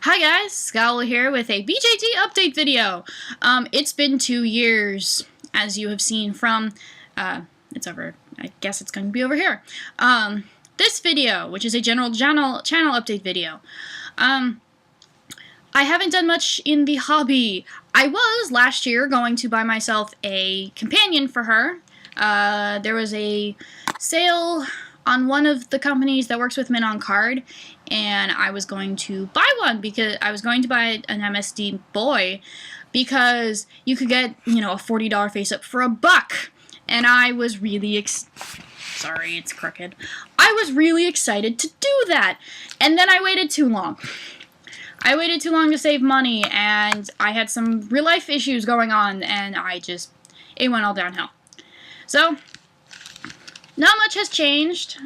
Hi guys, Scowl here with a BJD update video. It's been 2 years, as you have seen from, it's over, I guess it's going to be over here. This video, which is a general channel update video. I haven't done much in the hobby. I was, last year, going to buy myself a companion for her. There was a sale on one of the companies that works with Min on Card, and I was going to buy one because I was going to buy an MSD boy because you could get, a $40 face-up for $1. And I was really sorry, it's crooked. I was really excited to do that. And then I waited too long. I waited too long to save money, and I had some real-life issues going on, and it went all downhill. So, not much has changed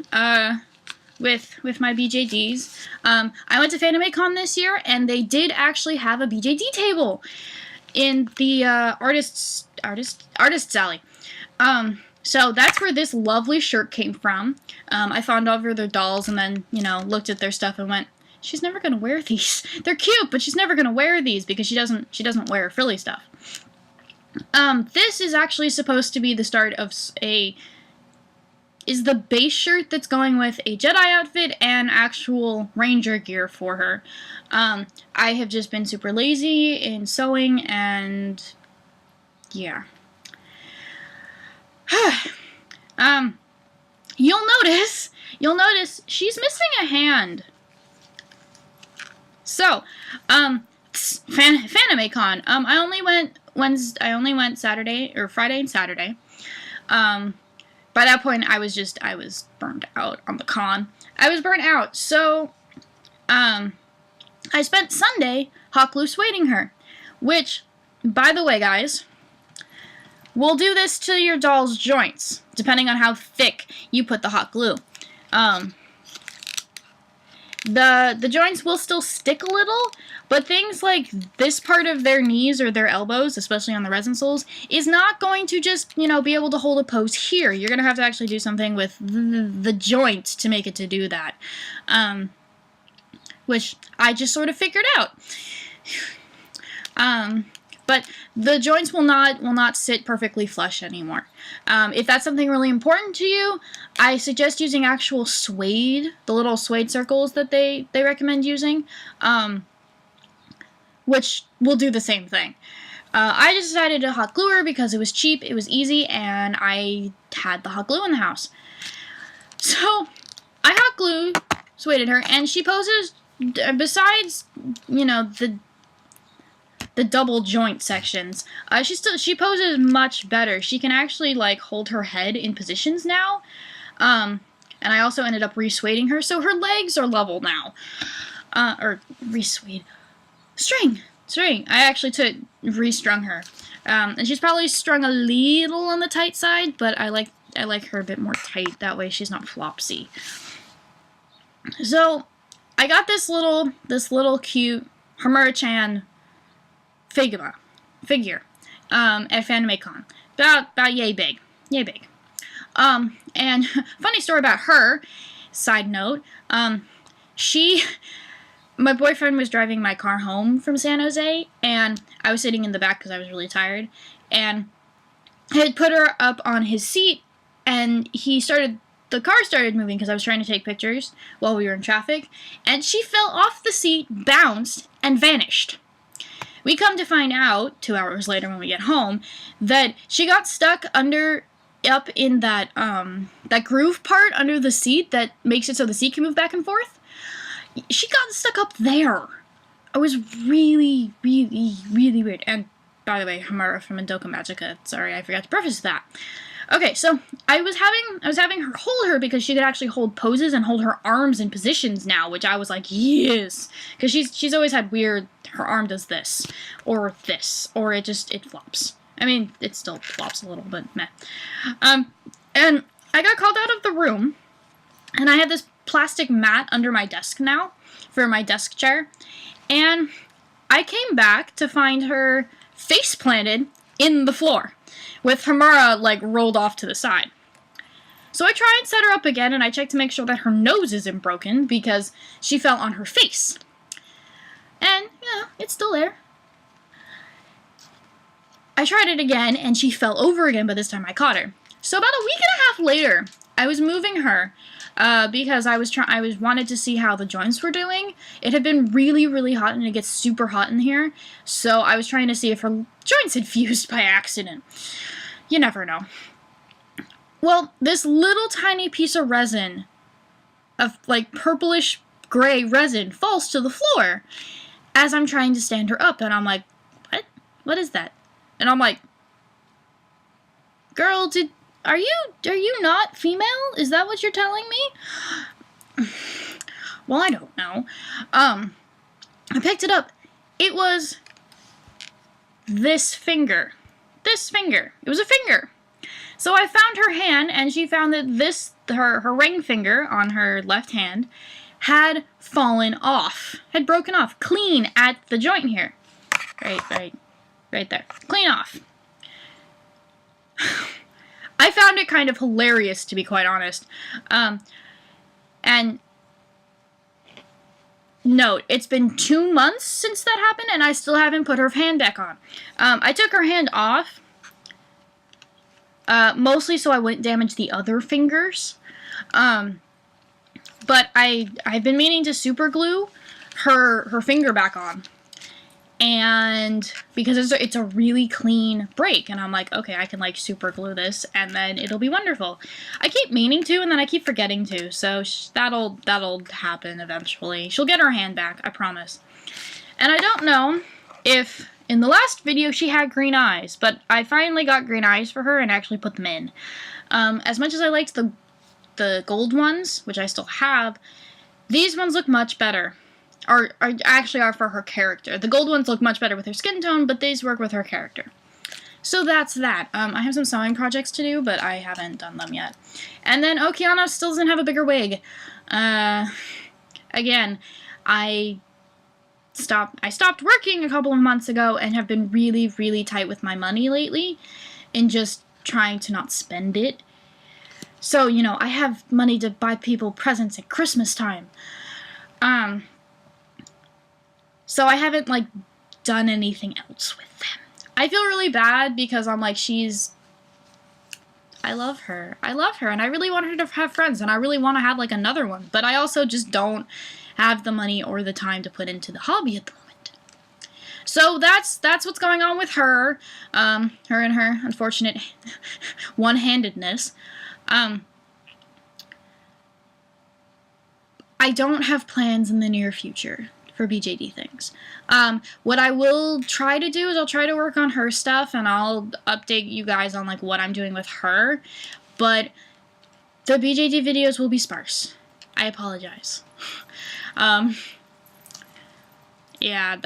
with my BJDs. I went to FanimeCon this year, and they did actually have a BJD table in the artist's alley. So that's where this lovely shirt came from. I fawned over their dolls and then, looked at their stuff and went, she's never gonna wear these. They're cute, but she's never gonna wear these because she doesn't wear frilly stuff. This is actually supposed to be the start of is the base shirt that's going with a Jedi outfit and actual Ranger gear for her. I have just been super lazy in sewing, and yeah. You'll notice she's missing a hand. So, FanimeCon. I only went Saturday or Friday and Saturday. By that point, I was burned out on the con. I was burnt out, so, I spent Sunday hot glue sueding her, which, by the way, guys, we'll do this to your doll's joints, depending on how thick you put the hot glue. The joints will still stick a little, but things like this part of their knees or their elbows, especially on the resin soles, is not going to just, be able to hold a pose here. You're going to have to actually do something with the joint to make it to do that. Which I just sort of figured out. But the joints will not sit perfectly flush anymore. If that's something really important to you, I suggest using actual suede, the little suede circles that they recommend using, which will do the same thing. I just decided to hot glue her because it was cheap, it was easy, and I had the hot glue in the house. So, I hot glue sueded her, and she poses, besides, the double joint sections, she poses much better. She can actually, hold her head in positions now. And I also ended up re-sueding her, so her legs are level now. Or re-suede. String! I actually re-strung her. And she's probably strung a little on the tight side, but I like her a bit more tight. That way she's not flopsy. So, I got this little cute Hamura-chan figure at FanimeCon. About yay big. And funny story about her, side note, my boyfriend was driving my car home from San Jose, and I was sitting in the back because I was really tired, and I had put her up on his seat, and the car started moving because I was trying to take pictures while we were in traffic, and she fell off the seat, bounced, and vanished. We come to find out, 2 hours later when we get home, that she got stuck up in that groove part under the seat that makes it so the seat can move back and forth. She got stuck up there. It was really, really, really weird. And, by the way, Hamura from Madoka Magica. Sorry, I forgot to preface that. Okay, so I was having her hold her because she could actually hold poses and hold her arms in positions now, which I was like, yes, because she's always had weird. Her arm does this, or it flops. I mean, it still flops a little, but meh. And I got called out of the room, and I had this plastic mat under my desk now for my desk chair, and I came back to find her face planted in the floor, with Hamura, rolled off to the side. So I try and set her up again, and I check to make sure that her nose isn't broken, because she fell on her face. And it's still there. I tried it again, and she fell over again, but this time I caught her. So about a week and a half later, I was moving her because I wanted to see how the joints were doing. It had been really, really hot, and it gets super hot in here, so I was trying to see if her joints had fused by accident. You never know. Well, this little tiny piece of resin, of like purplish gray resin, falls to the floor as I'm trying to stand her up, and I'm like, what? What is that? And I'm like, girl, are you not female? Is that what you're telling me? Well, I don't know. I picked it up. It was this finger. This finger. It was a finger. So I found her hand, and she found that her ring finger on her left hand had fallen off. Had broken off. Clean at the joint here. Right there. Clean off. I found it kind of hilarious, to be quite honest. And note, it's been 2 months since that happened, and I still haven't put her hand back on. I took her hand off, mostly so I wouldn't damage the other fingers. But I've been meaning to super glue her finger back on. And because it's a really clean break, and I'm like, okay, I can like super glue this, and then it'll be wonderful. I keep meaning to, and then I keep forgetting to, so that'll happen eventually. She'll get her hand back, I promise. And I don't know if in the last video she had green eyes, but I finally got green eyes for her and actually put them in. As much as I liked the gold ones, which I still have, these ones look much better. Actually are for her character. The gold ones look much better with her skin tone, but these work with her character. So that's that. I have some sewing projects to do, but I haven't done them yet. And then Okeana still doesn't have a bigger wig. Again, I stopped working a couple of months ago and have been really, really tight with my money lately and just trying to not spend it. So, you know, I have money to buy people presents at Christmas time. So I haven't, like, done anything else with them. I feel really bad because I'm like, I love her. I love her, and I really want her to have friends, and I really want to have, like, another one. But I also just don't have the money or the time to put into the hobby at the moment. So that's what's going on with her. Her and her unfortunate one-handedness. I don't have plans in the near future for BJD things. What I will try to do is I'll try to work on her stuff, and I'll update you guys on like what I'm doing with her, but the BJD videos will be sparse. I apologize. Yeah,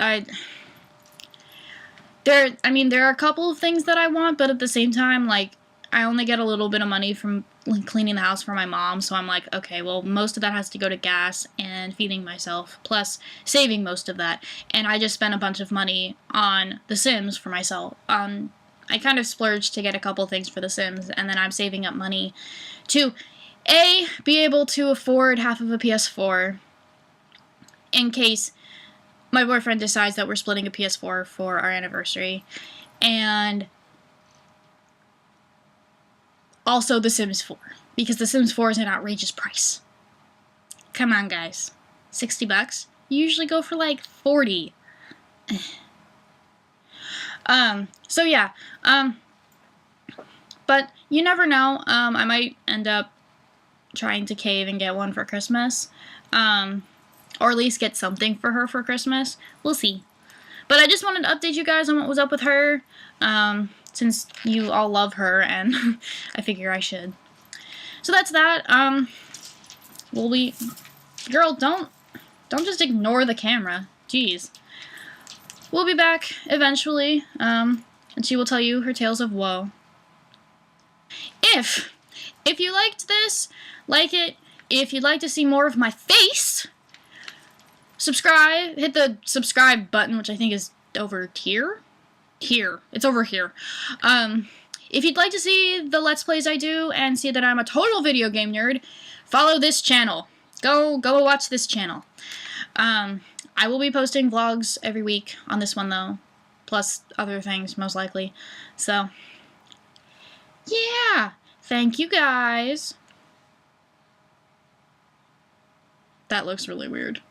there are a couple of things that I want, but at the same time, like, I only get a little bit of money from cleaning the house for my mom, so I'm like, okay, well, most of that has to go to gas and feeding myself, plus saving most of that, and I just spent a bunch of money on The Sims for myself. I kind of splurged to get a couple things for The Sims, and then I'm saving up money to, A, be able to afford half of a PS4 in case my boyfriend decides that we're splitting a PS4 for our anniversary, and also The Sims 4, because The Sims 4 is an outrageous price. Come on, guys. $60? You usually go for like 40. So yeah, but you never know. I might end up trying to cave and get one for Christmas, or at least get something for her for Christmas. We'll see. But I just wanted to update you guys on what was up with her, since you all love her, and I figure I should. So that's that. Girl, don't just ignore the camera. Jeez. We'll be back eventually, and she will tell you her tales of woe. If you liked this, like it. If you'd like to see more of my face, subscribe. Hit the subscribe button, which I think is over here. It's over here. If you'd like to see the Let's Plays I do and see that I'm a total video game nerd, follow this channel. Go watch this channel. I will be posting vlogs every week on this one, though. Plus other things, most likely. So, yeah. Thank you, guys. That looks really weird.